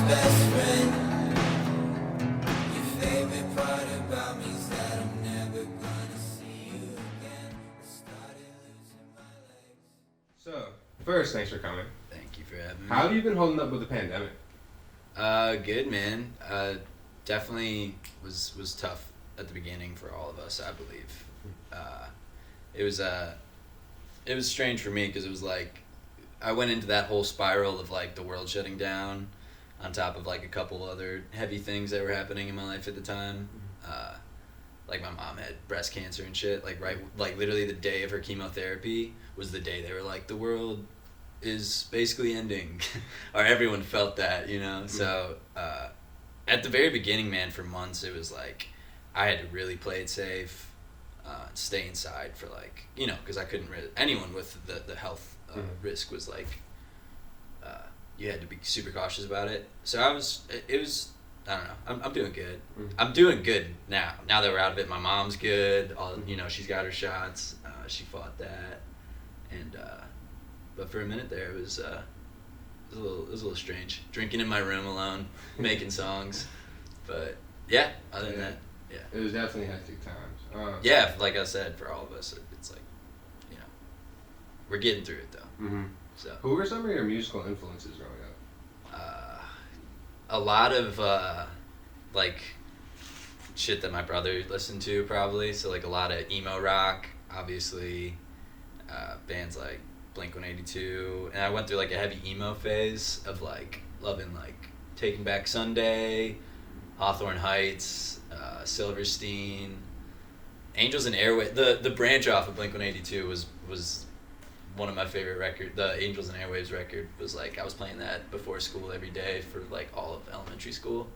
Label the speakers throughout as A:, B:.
A: best friend. Your favorite part about me is that I'm never gonna see you again. I started losing my legs.
B: So, first, thanks for coming.
C: Thank you for having me.
B: How have you been holding up with the pandemic?
C: Good, man. Definitely was tough at the beginning for all of us, I believe. It was strange for me because it was like I went into that whole spiral of like the world shutting down, on top of like a couple other heavy things that were happening in my life at the time. Like my mom had breast cancer and shit. Like literally the day of her chemotherapy was the day they were like, the world is basically ending, or everyone felt that, you know. So at the very beginning, man, for months it was like I had to really play it safe, stay inside for like, you know, because I couldn't really, anyone with the health risk was like, you had to be super cautious about it. So it was I don't know, I'm doing good. I'm doing good now that we're out of it. My mom's good, you know, she's got her shots, she fought that, and but for a minute there, it was a little strange. Drinking in my room alone, making songs, but yeah. Other than that, yeah.
B: It was definitely hectic times.
C: Yeah, like I said, for all of us, it's like, you know, we're getting through it though.
B: Mm-hmm.
C: So.
B: Who were some of your musical influences growing up?
C: A lot of like shit that my brother listened to probably. So like a lot of emo rock, obviously, bands like Blink-182, and I went through like a heavy emo phase of like loving like Taking Back Sunday, Hawthorne Heights, Silverstein, Angels and Airwaves. The branch off of Blink-182 was one of my favorite records. The Angels and Airwaves record was like I was playing that before school every day for like all of elementary school.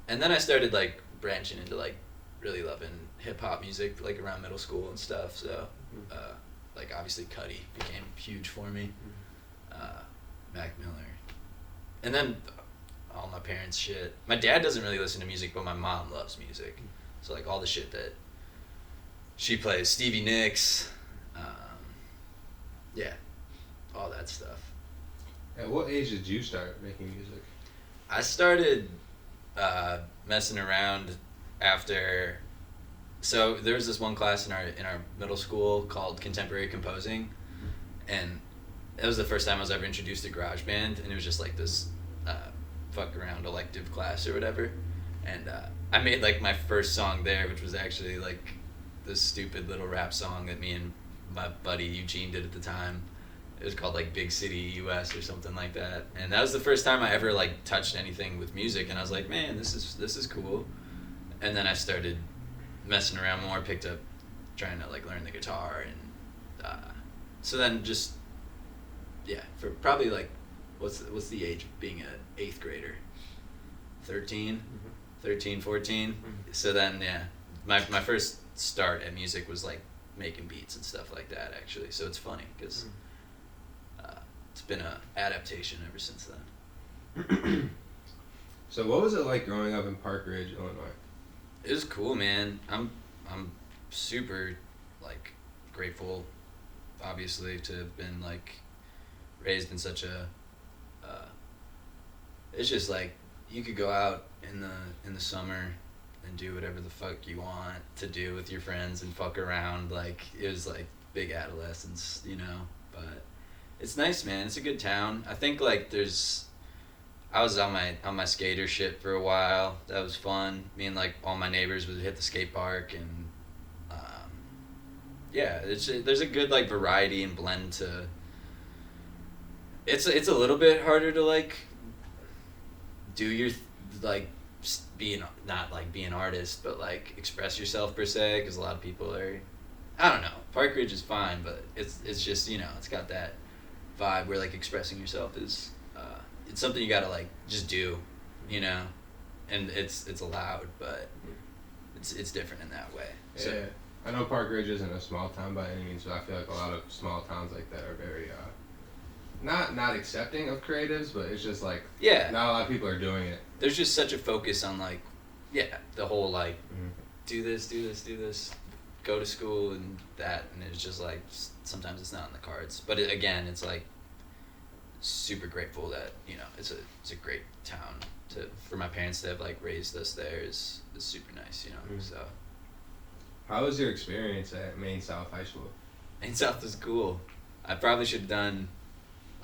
C: And then I started like branching into like really loving hip hop music like around middle school and stuff. So like obviously Cudi became huge for me. Mac Miller, and then all my parents' shit. My dad doesn't really listen to music, but my mom loves music. So like all the shit that she plays, Stevie Nicks, yeah, all that stuff.
B: At what age did you start making music?
C: I started messing around after. So there was this one class in our middle school called Contemporary Composing, and it was the first time I was ever introduced to GarageBand, and it was just like this fuck around elective class or whatever, and I made like my first song there, which was actually like this stupid little rap song that me and my buddy Eugene did at the time. It was called like Big City US or something like that, and that was the first time I ever like touched anything with music, and I was like, man, this is cool. And then I started messing around more, picked up trying to like learn the guitar, and so then just for probably like what's the age of being a 8th grader? 13, 14. So then my first start at music was like making beats and stuff like that, actually. So it's funny because it's been a adaptation ever since then.
B: So what was it like growing up in Park Ridge, Illinois?
C: It was cool, man. I'm super like grateful, obviously, to have been like raised in such a it's just like you could go out in the summer and do whatever the fuck you want to do with your friends and fuck around. Like it was like big adolescence, you know. But it's nice, man. It's a good town. I think like I was on my skater shit for a while. That was fun. Me and like all my neighbors would hit the skate park, and there's a good like variety and blend to. It's a little bit harder to like do your like being not like be an artist, but like express yourself per se, because a lot of people are, I don't know. Park Ridge is fine, but it's just, you know, it's got that vibe where like expressing yourself is it's something you gotta like just do, you know, and it's allowed, but it's different in that way.
B: Yeah,
C: So,
B: I know Park Ridge isn't a small town by any means, but I feel like a lot of small towns like that are very not accepting of creatives, but it's just like
C: yeah,
B: not a lot of people are doing it.
C: there's just such a focus on like the whole like do this, go to school and that, and it's just like sometimes it's not in the cards. But again, it's like super grateful that, you know, it's a great town for my parents to have like raised us there is super nice, you know. So
B: How was your experience at Maine South High School?
C: Maine South was cool. I probably should have done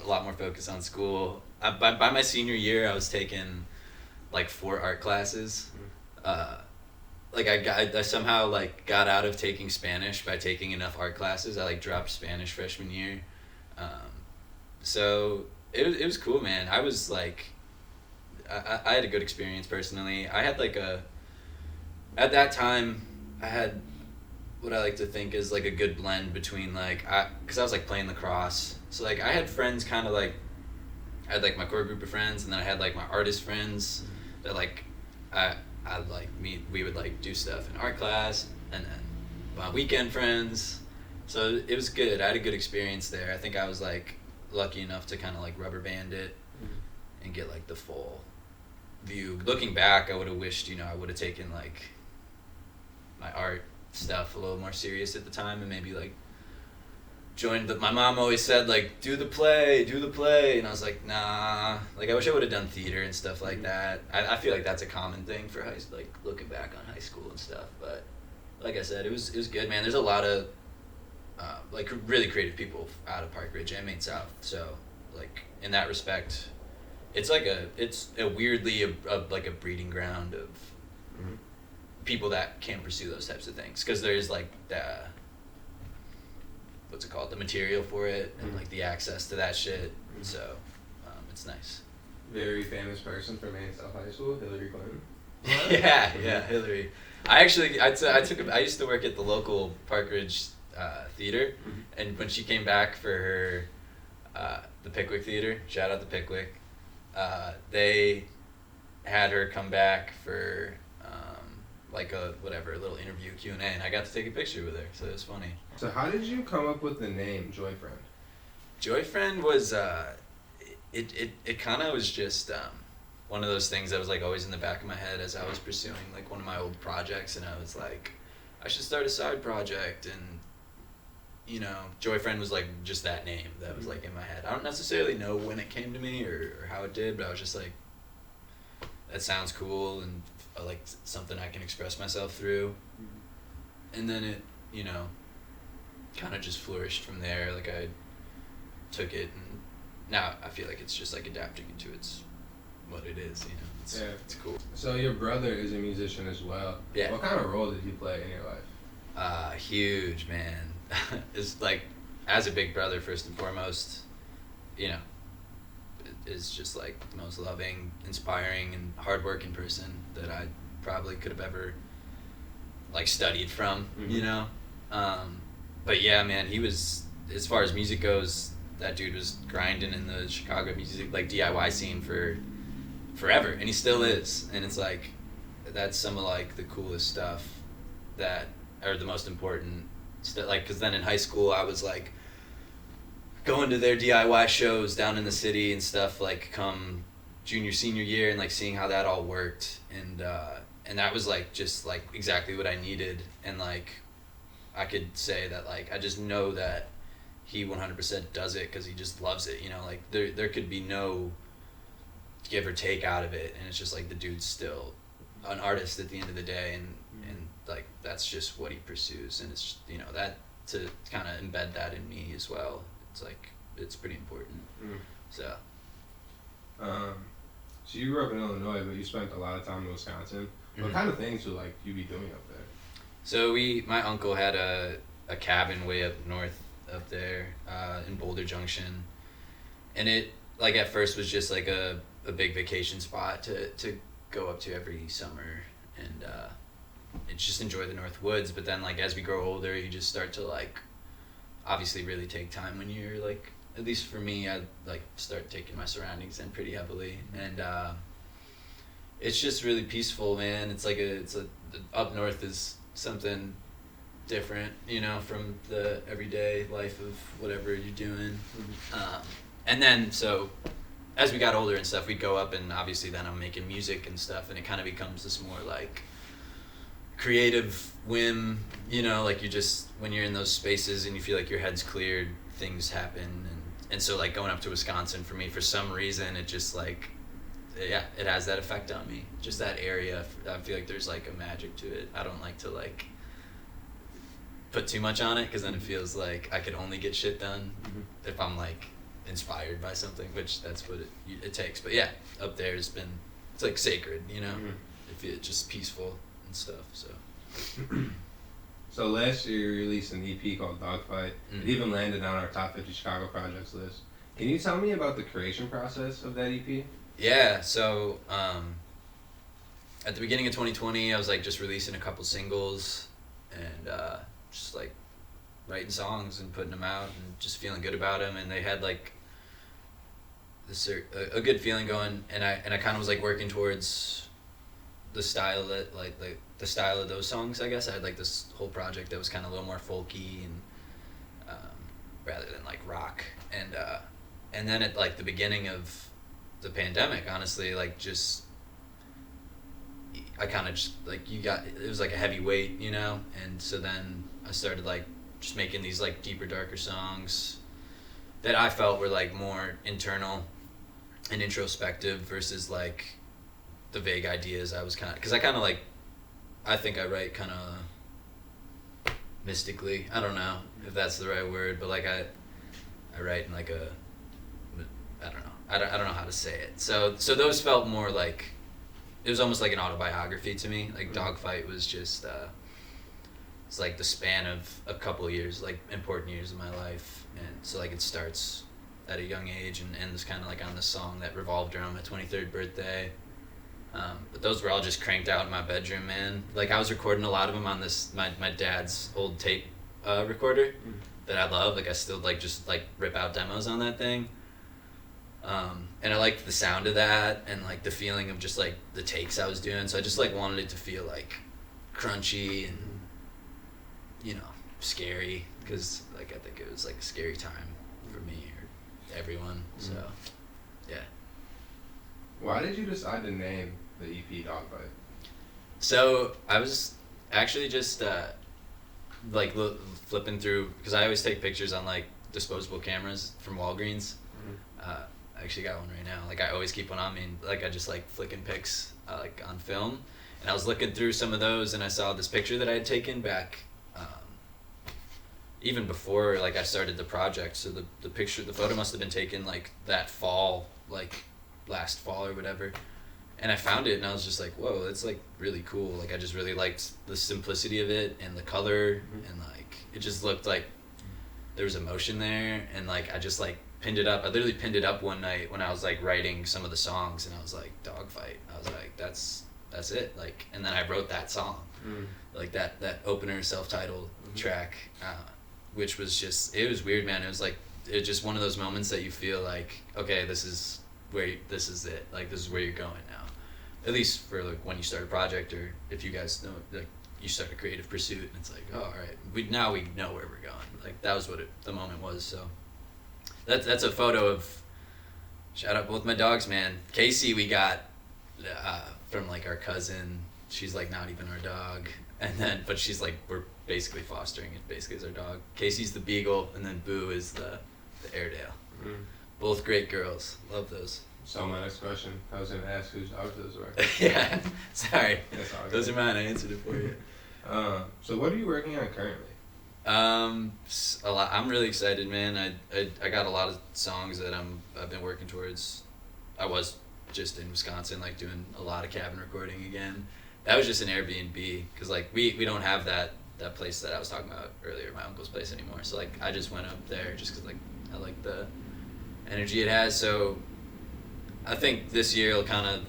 C: a lot more focus on school. By my senior year, I was taking like 4 art classes. Like I somehow like got out of taking Spanish by taking enough art classes. I like dropped Spanish freshman year. So it was cool, man. I was like, I had a good experience personally. I had like at that time, I had what I like to think is like a good blend between like, cause I was like playing lacrosse. So like I had friends kind of like, I had like my core group of friends, and then I had like my artist friends that like, I'd like we would like do stuff in art class, and then my weekend friends. So it was good. I had a good experience there. I think I was like lucky enough to kind of like rubber band it and get like the full view. Looking back, I would have wished, you know, I would have taken like my art stuff a little more serious at the time, and maybe like joined my mom always said like do the play, and I was like, nah. Like I wish I would have done theater and stuff like that. I feel like that's a common thing for like looking back on high school and stuff. But like I said, it was good, man. There's a lot of like really creative people out of Park Ridge and Maine South. So like in that respect, it's a weirdly like a breeding ground of people that can pursue those types of things, because there's like what's it called, the material for it, and like the access to that shit. So it's nice.
B: Very famous person from Maine South High School, Hillary Clinton.
C: yeah, Hillary. I used to work at the local Park Ridge theater, and when she came back for her the Pickwick Theater, shout out to Pickwick, they had her come back for like a little interview Q&A, and I got to take a picture with her, so it was funny.
B: So how did you come up with the name Joyfriend?
C: Joyfriend was it kind of was just one of those things that was like always in the back of my head as I was pursuing like one of my old projects, and I was like, I should start a side project, and you know, Joyfriend was like just that name that was like in my head. I don't necessarily know when it came to me or how it did, but I was just like, that sounds cool, and like something I can express myself through. And then it, you know, kind of just flourished from there. Like I took it, and now I feel like it's just like adapting into what it is, you know. It's cool.
B: So your brother is a musician as well.
C: Yeah.
B: What kind of role did he play in your life?
C: Huge, man. It's like, as a big brother first and foremost, you know, is just like the most loving, inspiring, and hardworking person that I probably could have ever like studied from, you know. But yeah, man, he was, as far as music goes, that dude was grinding in the Chicago music like DIY scene for forever, and he still is. And it's like, that's some of like the coolest stuff that are the most important stuff. Like, because then in high school I was like going to their DIY shows down in the city and stuff, like come junior, senior year, and like seeing how that all worked, and that was like just like exactly what I needed. And like I could say that like I just know that he 100% does it because he just loves it, you know. Like there could be no give or take out of it, and it's just like the dude's still an artist at the end of the day, and like that's just what he pursues, and it's, you know, that to kind of embed that in me as well, it's like it's pretty important. So
B: so you grew up in Illinois, but you spent a lot of time in Wisconsin. What kind of things would like you be doing up there?
C: So my uncle had a cabin way up north up there in Boulder Junction, and it like at first was just like a big vacation spot to go up to every summer, and just enjoy the North Woods. But then like as we grow older, you just start to like obviously really take time when you're like, at least for me, I like start taking my surroundings in pretty heavily, and it's just really peaceful, man. It's like up north is something different, you know, from the everyday life of whatever you're doing. And then so as we got older and stuff, we'd go up, and obviously then I'm making music and stuff, and it kind of becomes this more like creative whim, you know, like you just, when you're in those spaces and you feel like your head's cleared, things happen, And so like going up to Wisconsin for me, for some reason, it just like, yeah, it has that effect on me. Just that area, I feel like there's like a magic to it. I don't like to like put too much on it, because then it feels like I could only get shit done if I'm like inspired by something, which that's what it takes. But yeah, up there has been, it's like sacred, you know. It's just peaceful and stuff. So
B: So last year you released an EP called Dogfight. It even landed on our top 50 Chicago projects list. Can you tell me about the creation process of that EP?
C: yeah, so at the beginning of 2020, I was like just releasing a couple singles and just like writing songs and putting them out and just feeling good about them. And they had like this a good feeling going, and I kind of was like working towards the style that like the style of those songs. I guess I had like this whole project that was kind of a little more folky and rather than like rock. And then at like the beginning of the pandemic, honestly, like just I kind of just like it was like a heavy weight, you know. And so then I started like just making these like deeper, darker songs that I felt were like more internal and introspective versus like the vague ideas I was kind of, because I kind of like, I think I write kind of mystically. I don't know if that's the right word, but like I write in like a, I don't know. I don't know how to say it. So those felt more like, it was almost like an autobiography to me. Like Dogfight was just, it's like the span of a couple of years, like important years of my life. And so like it starts at a young age and ends kind of like on this song that revolved around my 23rd birthday. But those were all just cranked out in my bedroom, man. Like I was recording a lot of them on this, my dad's old tape recorder that I love. Like I still like just like rip out demos on that thing. And I liked the sound of that and like the feeling of just like the takes I was doing. So I just like wanted it to feel like crunchy and, you know, scary, because like I think it was like a scary time for me or everyone. So yeah.
B: Why did you decide to name the EP Dogfight?
C: So I was actually just like flipping through, because I always take pictures on like disposable cameras from Walgreens. I actually got one right now. Like I always keep one on me, and like I just like flicking pics like on film. And I was looking through some of those, and I saw this picture that I had taken back even before like I started the project. So the photo must have been taken like that fall, like last fall or whatever. And I found it and I was just like, whoa, that's like really cool. Like I just really liked the simplicity of it and the color, and like it just looked like there was emotion there. And like I just like pinned it up. I literally pinned it up one night when I was like writing some of the songs, and I was like, Dogfight. I was like, that's it. Like, and then I wrote that song, like that opener self-titled track, which was just, it was weird, man. It was like, it just one of those moments that you feel like, okay, this is it. Like this is where you're going now. At least for like when you start a project, or if you guys know, like you start a creative pursuit, and it's like, oh, all right, we know where we're going. Like that was what the moment was. So that's a photo of, shout out both my dogs, man. Casey we got from like our cousin. She's like not even our dog, and then but she's like, we're basically fostering it basically as our dog. Casey's the beagle, and then Boo is the Airedale. Both great girls. Love those.
B: So my next question, I was going to ask whose dogs those were.
C: Yeah, sorry.
B: That's all
C: Those
B: good.
C: are mine. I answered it for you.
B: So what are you working on currently?
C: A lot. I'm really excited, man. I got a lot of songs that I've been working towards. I was just in Wisconsin, like doing a lot of cabin recording again. That was just an Airbnb, because like we don't have that place that I was talking about earlier, my uncle's place, anymore. So like I just went up there just because like I like the energy it has. So I think this year will kind of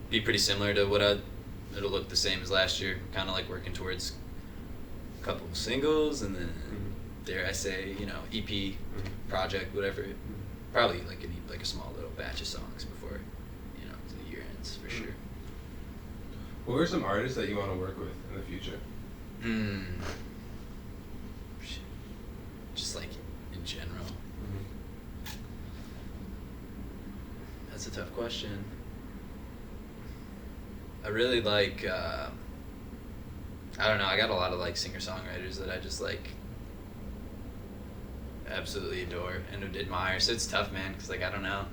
C: be pretty similar to it'll look the same as last year. Kind of like working towards a couple of singles, and then dare I say, you know, EP project, whatever. Probably like a small little batch of songs before, you know, the year ends for sure.
B: Who are some artists that you want to work with in the future?
C: Just like in general. That's a tough question. I really like, I don't know, I got a lot of like singer-songwriters that I just like, absolutely adore and admire. So it's tough, man, because like I don't know.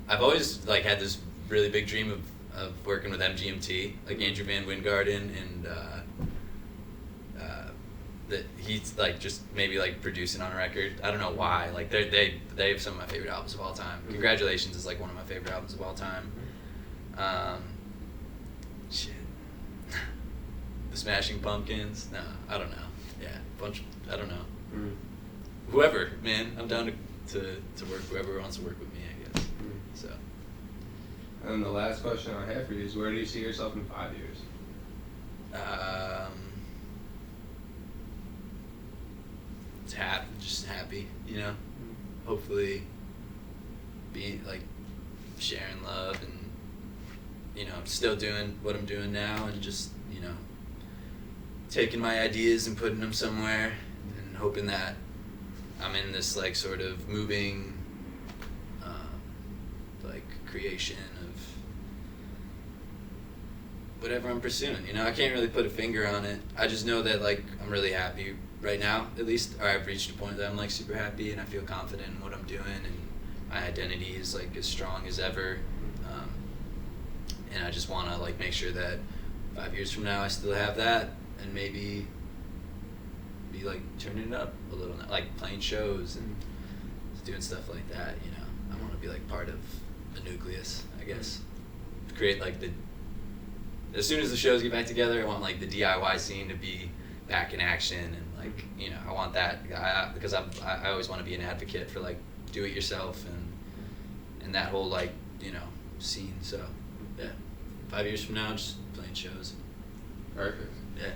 C: I've always like had this really big dream of working with MGMT, like Andrew Van Wingarden, and that he's like just maybe like producing on a record. I don't know why. Like they have some of my favorite albums of all time. Congratulations is like one of my favorite albums of all time. Shit. The Smashing Pumpkins. No, I don't know. Yeah, I don't know. Whoever, man, I'm down to work. Whoever wants to work with me, I guess. So.
B: And the last question I have for you is, where do you see yourself in 5 years?
C: Just happy, you know. Hopefully, being like sharing love and still doing what I'm doing now, and just taking my ideas and putting them somewhere, and hoping that I'm in this like sort of moving, like creation of whatever I'm pursuing. I can't really put a finger on it. I just know that like I'm really happy right now, at least, or I've reached a point that I'm like super happy and I feel confident in what I'm doing, and my identity is like as strong as ever. And I just want to like make sure that 5 years from now I still have that, and maybe be like turning it up a little, like playing shows and doing stuff like that. I want to be like part of the nucleus, I guess. Create like as soon as the shows get back together, I want like the DIY scene to be back in action, and like I want that because I always want to be an advocate for like do it yourself and that whole like scene. So yeah, 5 years from now, just playing shows.
B: Perfect.
C: Yeah.